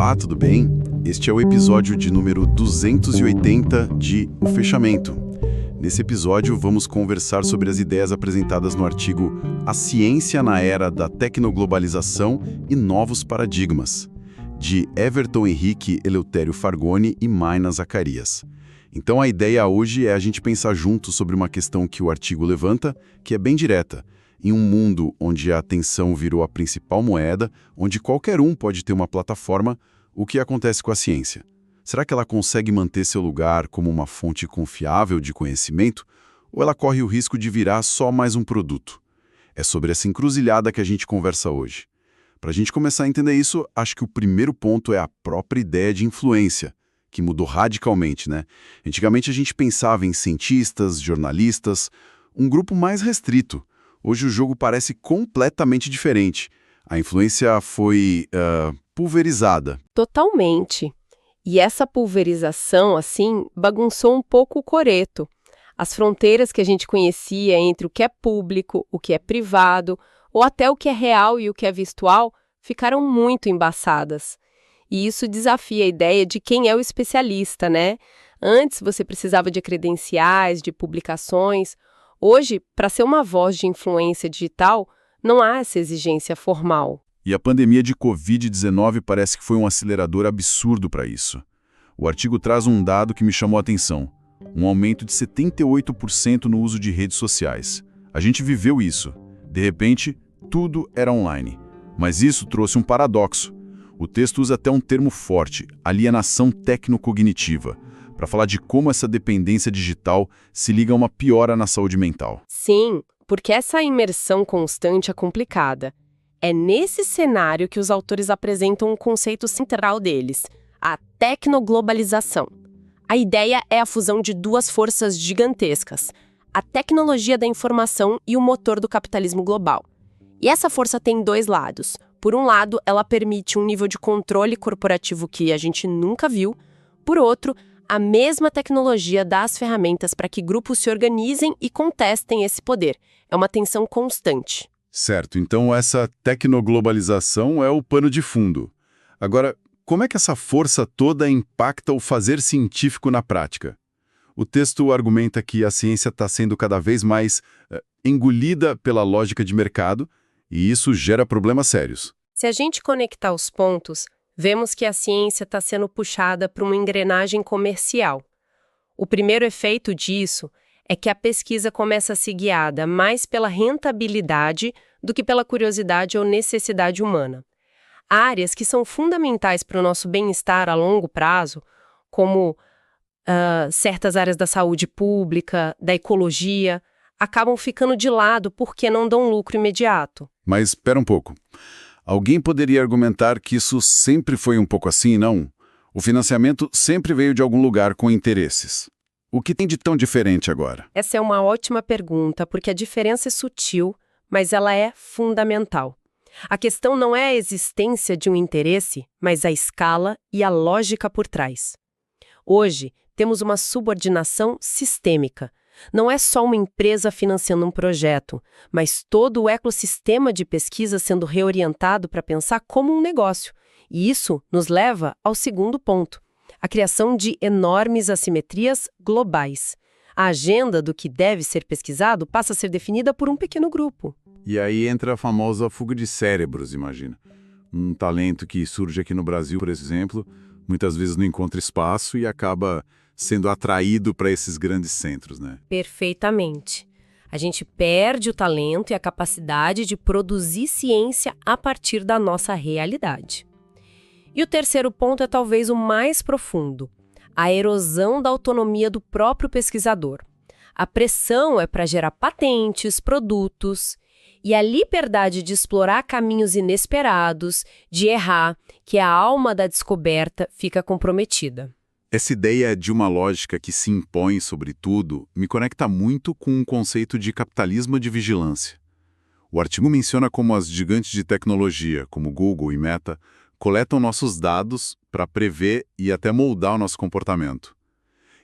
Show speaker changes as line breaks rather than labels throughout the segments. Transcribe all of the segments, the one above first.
Olá, tudo bem? Este é o episódio de número 280 de O Fechamento. Nesse episódio, vamos conversar sobre as ideias apresentadas no artigo A Ciência na Era da Tecnoglobalização e Novos Paradigmas, de Everton Henrique Eleutério Fargoni e Mayna Zacarias. Então a ideia hoje é a gente pensar junto sobre uma questão que o artigo levanta, que é bem direta. Em um mundo onde a atenção virou a principal moeda, onde qualquer um pode ter uma plataforma, o que acontece com a ciência? Será que ela consegue manter seu lugar como uma fonte confiável de conhecimento? Ou ela corre o risco de virar só mais um produto? É sobre essa encruzilhada que a gente conversa hoje. Para a gente começar a entender isso, acho que o primeiro ponto é a própria ideia de influência, que mudou radicalmente, né? Antigamente a gente pensava em cientistas, jornalistas, um grupo mais restrito. Hoje o jogo parece completamente diferente. A influência foi pulverizada.
Totalmente. E essa pulverização, assim, bagunçou um pouco o coreto. As fronteiras que a gente conhecia entre o que é público, o que é privado, ou até o que é real e o que é virtual, ficaram muito embaçadas. E isso desafia a ideia de quem é o especialista, né? Antes você precisava de credenciais, de publicações. Hoje, para ser uma voz de influência digital, não há essa exigência formal.
E a pandemia de Covid-19 parece que foi um acelerador absurdo para isso. O artigo traz um dado que me chamou a atenção. Um aumento de 78% no uso de redes sociais. A gente viveu isso. De repente, tudo era online. Mas isso trouxe um paradoxo. O texto usa até um termo forte, alienação tecnocognitiva, para falar de como essa dependência digital se liga a uma piora na saúde mental.
Sim, porque essa imersão constante é complicada. É nesse cenário que os autores apresentam um conceito central deles, a tecnoglobalização. A ideia é a fusão de duas forças gigantescas, a tecnologia da informação e o motor do capitalismo global. E essa força tem dois lados. Por um lado, ela permite um nível de controle corporativo que a gente nunca viu. Por outro, a mesma tecnologia dá as ferramentas para que grupos se organizem e contestem esse poder. É uma tensão constante.
Certo, então essa tecnoglobalização é o pano de fundo. Agora, como é que essa força toda impacta o fazer científico na prática? O texto argumenta que a ciência está sendo cada vez mais engolida pela lógica de mercado, e isso gera problemas sérios.
Se a gente conectar os pontos, vemos que a ciência está sendo puxada para uma engrenagem comercial. O primeiro efeito disso é que a pesquisa começa a ser guiada mais pela rentabilidade do que pela curiosidade ou necessidade humana. Áreas que são fundamentais para o nosso bem-estar a longo prazo, como certas áreas da saúde pública, da ecologia, acabam ficando de lado porque não dão lucro imediato.
Mas espera um pouco. Alguém poderia argumentar que isso sempre foi um pouco assim, não? O financiamento sempre veio de algum lugar com interesses. O que tem de tão diferente agora?
Essa é uma ótima pergunta, porque a diferença é sutil, mas ela é fundamental. A questão não é a existência de um interesse, mas a escala e a lógica por trás. Hoje, temos uma subordinação sistêmica. Não é só uma empresa financiando um projeto, mas todo o ecossistema de pesquisa sendo reorientado para pensar como um negócio. E isso nos leva ao segundo ponto, a criação de enormes assimetrias globais. A agenda do que deve ser pesquisado passa a ser definida por um pequeno grupo.
E aí entra a famosa fuga de cérebros, imagina. Um talento que surge aqui no Brasil, por exemplo, muitas vezes não encontra espaço e acaba sendo atraído para esses grandes centros, né?
Perfeitamente. A gente perde o talento e a capacidade de produzir ciência a partir da nossa realidade. E o terceiro ponto é talvez o mais profundo, a erosão da autonomia do próprio pesquisador. A pressão é para gerar patentes, produtos, e a liberdade de explorar caminhos inesperados, de errar, que é a alma da descoberta, fica comprometida.
Essa ideia de uma lógica que se impõe sobre tudo me conecta muito com um conceito de capitalismo de vigilância. O artigo menciona como as gigantes de tecnologia, como Google e Meta, coletam nossos dados para prever e até moldar o nosso comportamento.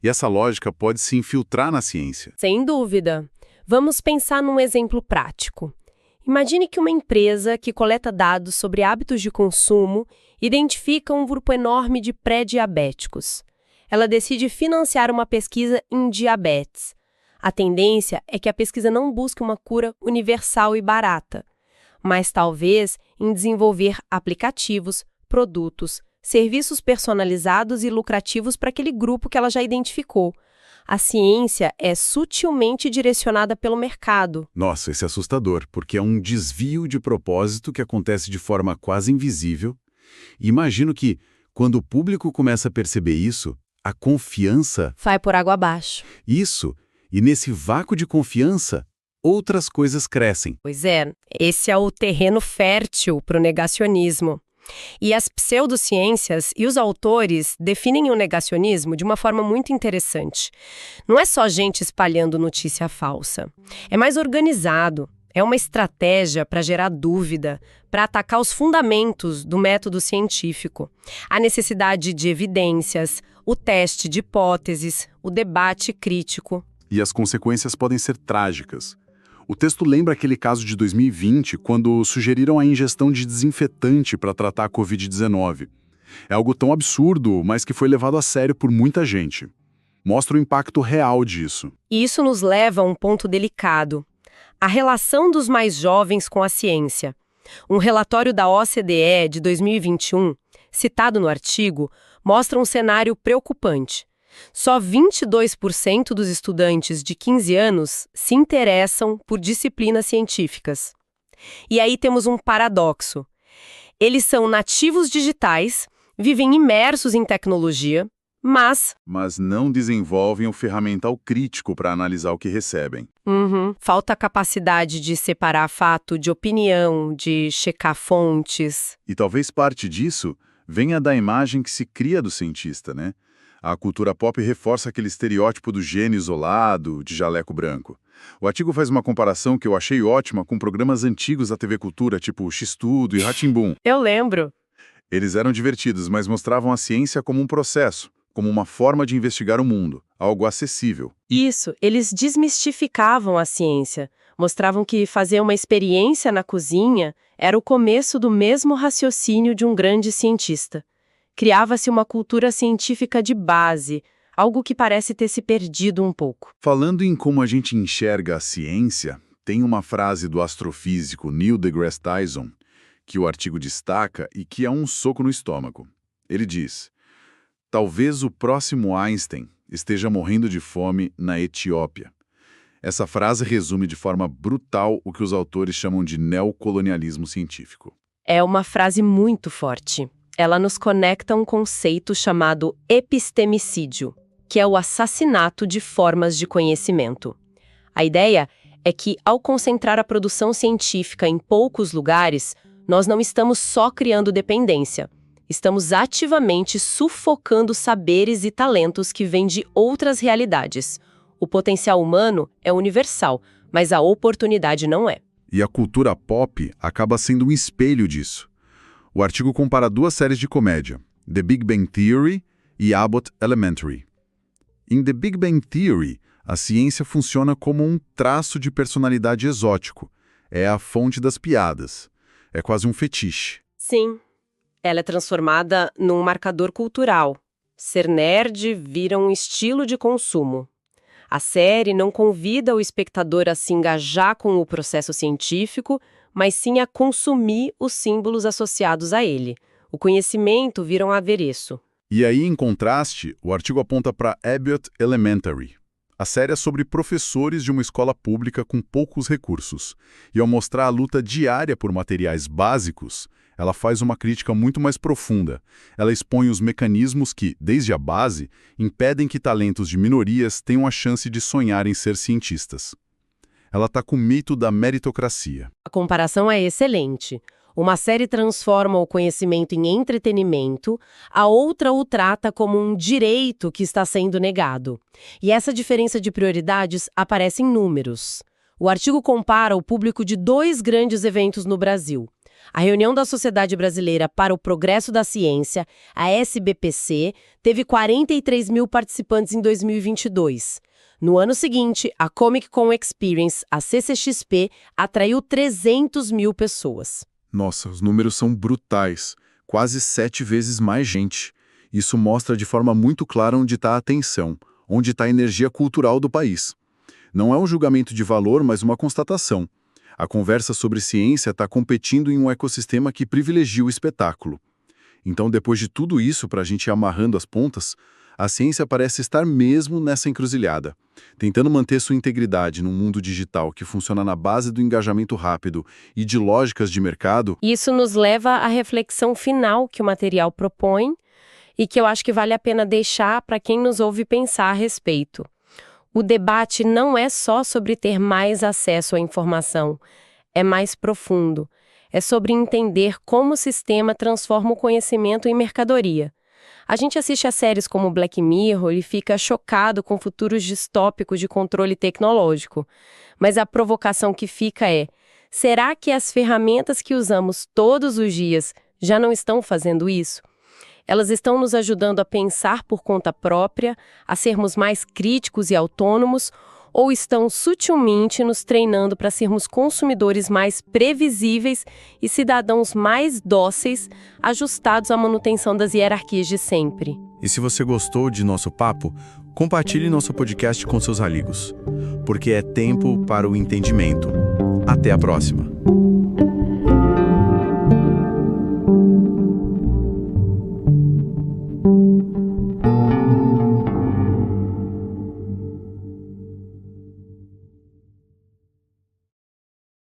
E essa lógica pode se infiltrar na ciência.
Sem dúvida. Vamos pensar num exemplo prático. Imagine que uma empresa que coleta dados sobre hábitos de consumo identifica um grupo enorme de pré-diabéticos. Ela decide financiar uma pesquisa em diabetes. A tendência é que a pesquisa não busque uma cura universal e barata, mas talvez em desenvolver aplicativos, produtos, serviços personalizados e lucrativos para aquele grupo que ela já identificou. A ciência é sutilmente direcionada pelo mercado.
Nossa, esse é assustador, porque é um desvio de propósito que acontece de forma quase invisível. E imagino que, quando o público começa a perceber isso, a confiança...
vai por água abaixo.
Isso. E nesse vácuo de confiança, outras coisas crescem.
Pois é, esse é o terreno fértil para o negacionismo. E as pseudociências e os autores definem o negacionismo de uma forma muito interessante. Não é só gente espalhando notícia falsa. É mais organizado. É uma estratégia para gerar dúvida, para atacar os fundamentos do método científico. A necessidade de evidências, o teste de hipóteses, o debate crítico.
E as consequências podem ser trágicas. O texto lembra aquele caso de 2020, quando sugeriram a ingestão de desinfetante para tratar a Covid-19. É algo tão absurdo, mas que foi levado a sério por muita gente. Mostra o impacto real disso.
E isso nos leva a um ponto delicado. A relação dos mais jovens com a ciência. Um relatório da OCDE de 2021, citado no artigo, mostra um cenário preocupante. Só 22% dos estudantes de 15 anos se interessam por disciplinas científicas. E aí temos um paradoxo. Eles são nativos digitais, vivem imersos em tecnologia, mas
não desenvolvem o ferramental crítico para analisar o que recebem.
Falta a capacidade de separar fato de opinião, de checar fontes.
E talvez parte disso venha da imagem que se cria do cientista, né? A cultura pop reforça aquele estereótipo do gênio isolado, de jaleco branco. O artigo faz uma comparação que eu achei ótima com programas antigos da TV Cultura, tipo X-Tudo e Rá-Tim-Bum.
Eu lembro.
Eles eram divertidos, mas mostravam a ciência como um processo, como uma forma de investigar o mundo, algo acessível.
Isso, eles desmistificavam a ciência. Mostravam que fazer uma experiência na cozinha era o começo do mesmo raciocínio de um grande cientista. Criava-se uma cultura científica de base, algo que parece ter se perdido um pouco.
Falando em como a gente enxerga a ciência, tem uma frase do astrofísico Neil deGrasse Tyson, que o artigo destaca e que é um soco no estômago. Ele diz: talvez o próximo Einstein esteja morrendo de fome na Etiópia. Essa frase resume de forma brutal o que os autores chamam de neocolonialismo científico.
É uma frase muito forte. Ela nos conecta a um conceito chamado epistemicídio, que é o assassinato de formas de conhecimento. A ideia é que, ao concentrar a produção científica em poucos lugares, nós não estamos só criando dependência. Estamos ativamente sufocando saberes e talentos que vêm de outras realidades. O potencial humano é universal, mas a oportunidade não é.
E a cultura pop acaba sendo um espelho disso. O artigo compara duas séries de comédia, The Big Bang Theory e Abbott Elementary. Em The Big Bang Theory, a ciência funciona como um traço de personalidade exótico. É a fonte das piadas. É quase um fetiche.
Sim. Ela é transformada num marcador cultural. Ser nerd vira um estilo de consumo. A série não convida o espectador a se engajar com o processo científico, mas sim a consumir os símbolos associados a ele. O conhecimento vira um adereço.
E aí, em contraste, o artigo aponta para Abbott Elementary. A série é sobre professores de uma escola pública com poucos recursos. E ao mostrar a luta diária por materiais básicos, ela faz uma crítica muito mais profunda. Ela expõe os mecanismos que, desde a base, impedem que talentos de minorias tenham a chance de sonhar em ser cientistas. Ela está com o mito da meritocracia.
A comparação é excelente. Uma série transforma o conhecimento em entretenimento, a outra o trata como um direito que está sendo negado. E essa diferença de prioridades aparece em números. O artigo compara o público de 2 grandes eventos no Brasil. A reunião da Sociedade Brasileira para o Progresso da Ciência, a SBPC, teve 43 mil participantes em 2022. No ano seguinte, a Comic Con Experience, a CCXP, atraiu 300 mil pessoas.
Nossa, os números são brutais. quase 7 vezes mais gente. Isso mostra de forma muito clara onde está a atenção, onde está a energia cultural do país. Não é um julgamento de valor, mas uma constatação. A conversa sobre ciência está competindo em um ecossistema que privilegia o espetáculo. Então, depois de tudo isso, para a gente ir amarrando as pontas, a ciência parece estar mesmo nessa encruzilhada, tentando manter sua integridade num mundo digital que funciona na base do engajamento rápido e de lógicas de mercado.
Isso nos leva à reflexão final que o material propõe e que eu acho que vale a pena deixar para quem nos ouve pensar a respeito. O debate não é só sobre ter mais acesso à informação, é mais profundo. É sobre entender como o sistema transforma o conhecimento em mercadoria. A gente assiste a séries como Black Mirror e fica chocado com futuros distópicos de controle tecnológico. Mas a provocação que fica é: será que as ferramentas que usamos todos os dias já não estão fazendo isso? Elas estão nos ajudando a pensar por conta própria, a sermos mais críticos e autônomos, ou estão sutilmente nos treinando para sermos consumidores mais previsíveis e cidadãos mais dóceis, ajustados à manutenção das hierarquias de sempre?
E se você gostou de nosso papo, compartilhe nosso podcast com seus amigos, porque é tempo para o entendimento. Até a próxima!